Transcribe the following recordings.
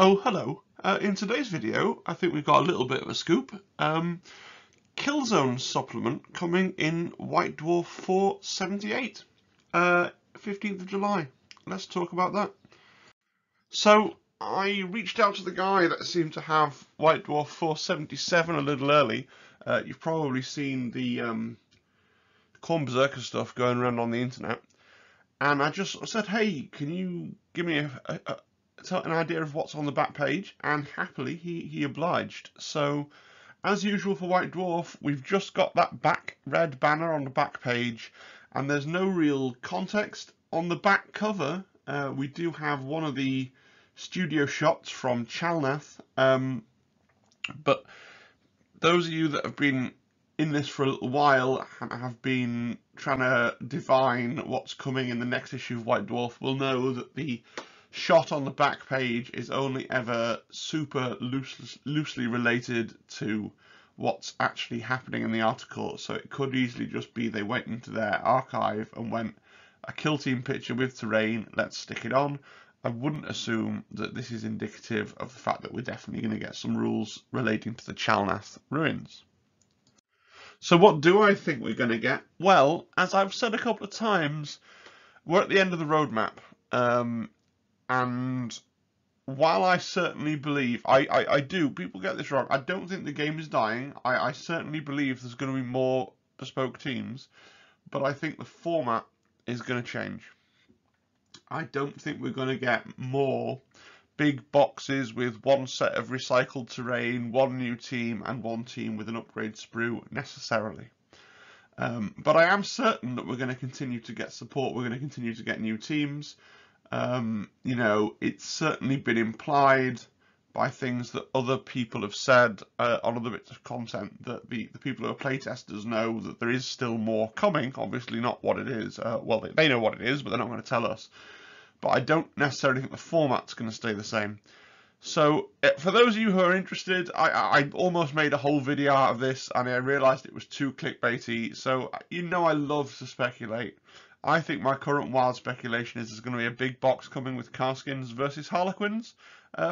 Oh, hello. In today's video, I think we've got a little bit of a scoop. Killzone supplement coming in White Dwarf 478, 15th of July. Let's talk about that. So, I reached out to the guy that seemed to have White Dwarf 477 a little early. You've probably seen the Khorne Berserker stuff going around on the internet. And I just said, hey, can you give me an idea of what's on the back page? And happily, he obliged. So, as usual for White Dwarf, we've just got that back red banner on the back page, and there's no real context. On the back cover, we do have one of the studio shots from Chalnath, but those of you that have been in this for a little while have been trying to divine what's coming in the next issue of White Dwarf will know that the shot on the back page is only ever super loosely related to what's actually happening in the article. So it could easily just be they went into their archive and went, a kill team picture with terrain, let's stick it on. I wouldn't assume that this is indicative of the fact that we're definitely going to get some rules relating to the Chalnath ruins. So what do I think we're going to get? Well, as I've said a couple of times, we're at the end of the roadmap. And while I certainly believe, I do, people get this wrong, I don't think the game is dying. I certainly believe there's going to be more bespoke teams, but I think the format is going to change. I don't think we're going to get more big boxes with one set of recycled terrain, one new team, and one team with an upgrade sprue necessarily. But I am certain that we're going to continue to get support. We're going to continue to get new teams. You know, it's certainly been implied by things that other people have said on other bits of content that the people who are playtesters know that there is still more coming. Obviously not what it is. Well, they know what it is, but they're not going to tell us. But I don't necessarily think the format's going to stay the same. So for those of you who are interested, I almost made a whole video out of this and I realised it was too clickbaity. So you know I love to speculate. I think my current wild speculation is there's going to be a big box coming with Karskins versus Harlequins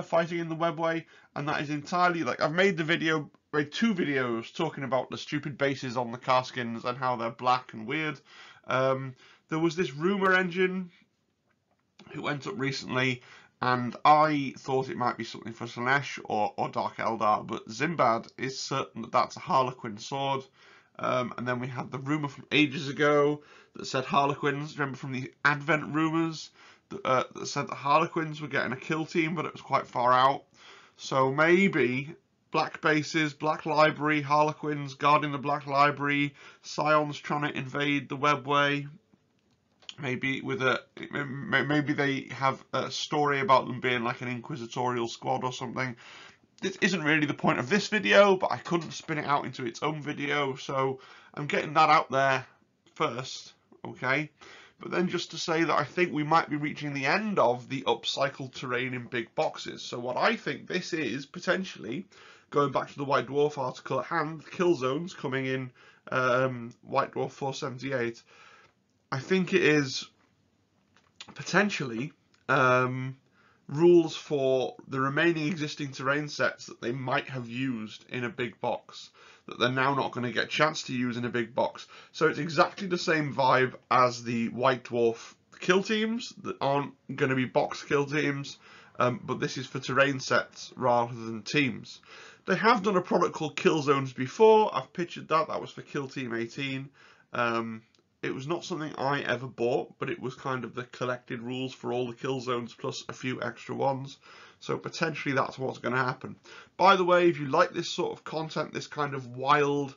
fighting in the webway, and that is entirely like I've made two videos talking about the stupid bases on the Karskins and how they're black and weird. There was this rumour engine who went up recently, and I thought it might be something for Slaanesh or Dark Eldar, but Zimbad is certain that that's a Harlequin sword. And then we had the rumour from ages ago that said Harlequins, remember from the Advent rumours, that said that Harlequins were getting a kill team, but it was quite far out. So maybe black bases, black library, Harlequins guarding the black library, Scions trying to invade the webway. Maybe maybe they have a story about them being like an inquisitorial squad or something. This isn't really the point of this video, but I couldn't spin it out into its own video, so I'm getting that out there first, okay? But then just to say that I think we might be reaching the end of the upcycled terrain in big boxes. So what I think this is, potentially, going back to the White Dwarf article at hand, Killzone's coming in White Dwarf 478, I think it is potentially rules for the remaining existing terrain sets that they might have used in a big box that they're now not going to get a chance to use in a big box. So it's exactly the same vibe as the White Dwarf kill teams that aren't going to be box kill teams, but this is for terrain sets rather than teams. They have done a product called Kill Zones before. I've pictured that. That was for Kill Team 18. It was not something I ever bought, but it was kind of the collected rules for all the kill zones plus a few extra ones. So potentially that's what's going to happen. By the way, if you like this sort of content, this kind of wild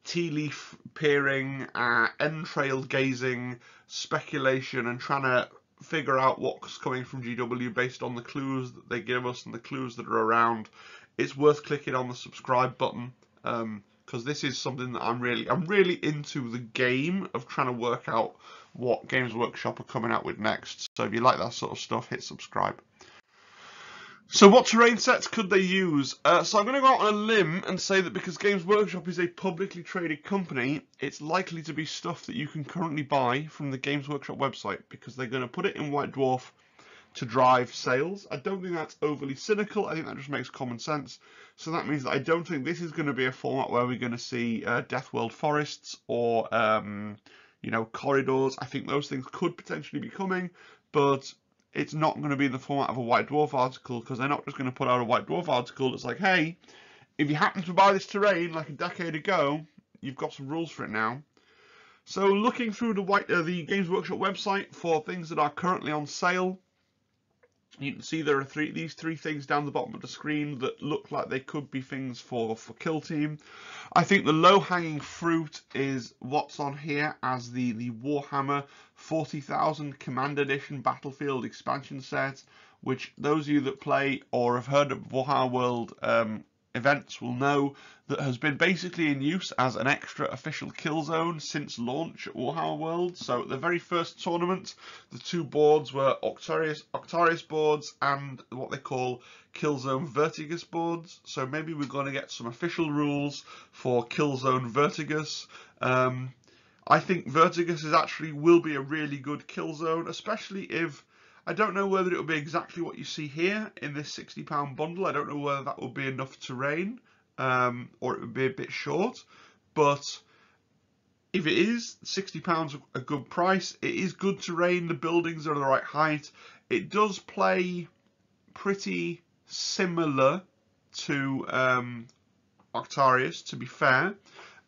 tea leaf peering, entrail gazing, speculation and trying to figure out what's coming from GW based on the clues that they give us and the clues that are around, it's worth clicking on the subscribe button. Because this is something that I'm really into the game of trying to work out what Games Workshop are coming out with next. So if you like that sort of stuff, hit subscribe. So what terrain sets could they use? So I'm going to go out on a limb and say that because Games Workshop is a publicly traded company, it's likely to be stuff that you can currently buy from the Games Workshop website, because they're going to put it in White Dwarf to drive sales. I don't think that's overly cynical. I think that just makes common sense. So that means that I don't think this is going to be a format where we're going to see Death World forests or you know, corridors. I think those things could potentially be coming, but it's not going to be in the format of a White Dwarf article, because they're not just going to put out a White Dwarf article that's like, hey, if you happen to buy this terrain like a decade ago, you've got some rules for it now. So looking through the Games Workshop website for things that are currently on sale, you can see there are these three things down the bottom of the screen that look like they could be things for Kill Team. I think the low-hanging fruit is what's on here as the Warhammer 40,000 Command Edition Battlefield expansion set, which those of you that play or have heard of Warhammer World events will know that has been basically in use as an extra official kill zone since launch at Warhammer World. So at the very first tournament, the two boards were Octarius boards and what they call Killzone Vertigus boards. So maybe we're going to get some official rules for Killzone Vertigus. I think Vertigus will be a really good kill zone, especially if I don't know whether it will be exactly what you see here in this £60 bundle. I don't know whether that will be enough terrain or it would be a bit short. But if it is, £60 a good price. It is good terrain. The buildings are the right height. It does play pretty similar to Octarius, to be fair.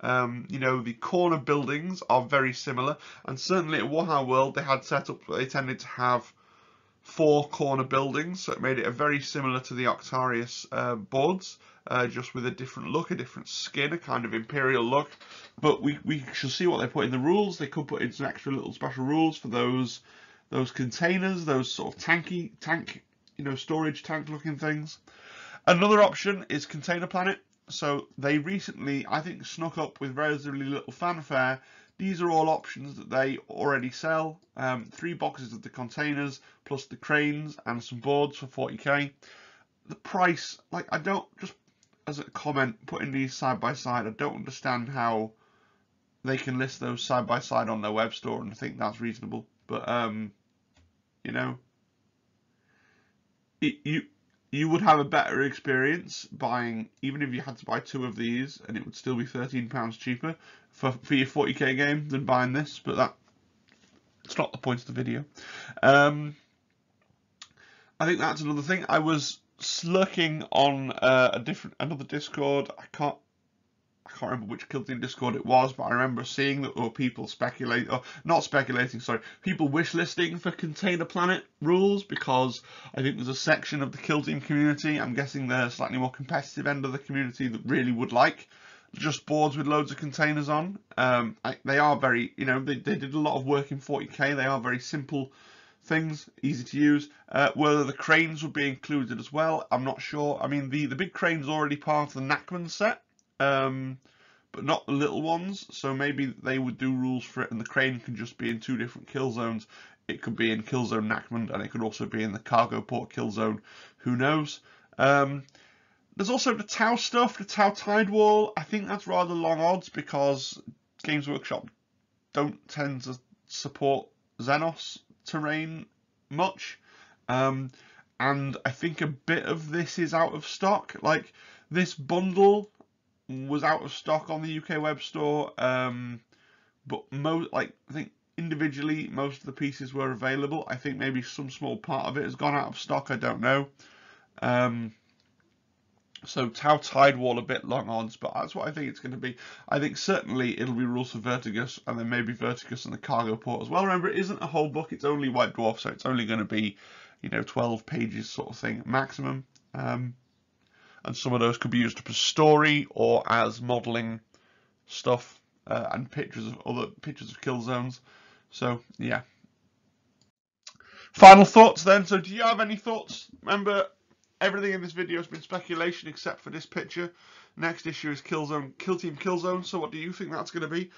You know, the corner buildings are very similar. And certainly at Warhammer World, they had set up where they tended to have 4 corner buildings, so it made it a very similar to the Octarius boards, just with a different look, a different skin, a kind of imperial look. But we shall see what they put in the rules. They could put in some extra little special rules for those containers, those sort of tank, you know, storage tank looking things. Another option is Container Planet. So they recently, I think, snuck up with relatively little fanfare. These are all options that they already sell. 3 boxes of the containers, plus the cranes and some boards for 40k. The price, like, I don't, just as a comment, putting these side by side, I don't understand how they can list those side by side on their web store and think that's reasonable. But, you know, you would have a better experience buying, even if you had to buy 2 of these, and it would still be £13 cheaper for your 40k game than buying this, but it's not the point of the video. I think that's another thing. I was lurking on another Discord. I can't remember which Kill Team Discord it was, but I remember seeing that there were people people wish listing for Container Planet rules, because I think there's a section of the Kill Team community, I'm guessing the slightly more competitive end of the community, that really would like just boards with loads of containers on. They are very, you know, they did a lot of work in 40k. They are very simple things, easy to use. Whether the cranes would be included as well, I'm not sure. I mean, the big crane's already part of the Nachman set, but not the little ones, so maybe they would do rules for it and the crane can just be in 2 different kill zones. It could be in Killzone Nachman and it could also be in the cargo port kill zone, who knows. There's also the Tau stuff, the Tau Tidewall. I think that's rather long odds because Games Workshop don't tend to support Xenos terrain much, and I think a bit of this is out of stock. Like, this bundle was out of stock on the UK web store, but I think individually most of the pieces were available. I think maybe some small part of it has gone out of stock, I don't know. So Tau Tidewall a bit long odds, but that's what I think it's going to be. I think certainly it'll be rules for Vertigus, and then maybe Vertigus and the cargo port as well. Remember, it isn't a whole book, it's only White Dwarf, so it's only going to be, you know, 12 pages sort of thing maximum. And some of those could be used up as story or as modelling stuff, and pictures of kill zones. So yeah. Final thoughts then. So do you have any thoughts? Remember, everything in this video has been speculation except for this picture. Next issue is Kill Team Killzone. So what do you think that's going to be?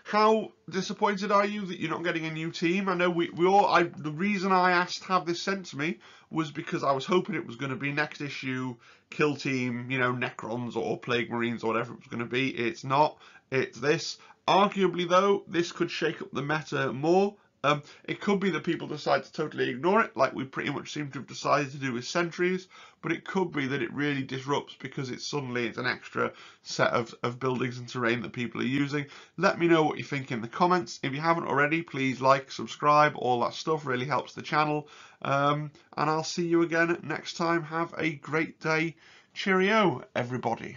How disappointed are you that you're not getting a new team? I know the reason I asked to have this sent to me was because I was hoping it was going to be next issue Kill Team, you know, Necrons or Plague Marines or whatever it was going to be. It's not. It's this. Arguably though, this could shake up the meta more. It could be that people decide to totally ignore it, like we pretty much seem to have decided to do with Sentries, but it could be that it really disrupts because it's an extra set of buildings and terrain that people are using. Let me know what you think in the comments. If you haven't already, please like, subscribe, all that stuff really helps the channel. And I'll see you again next time. Have a great day. Cheerio, everybody.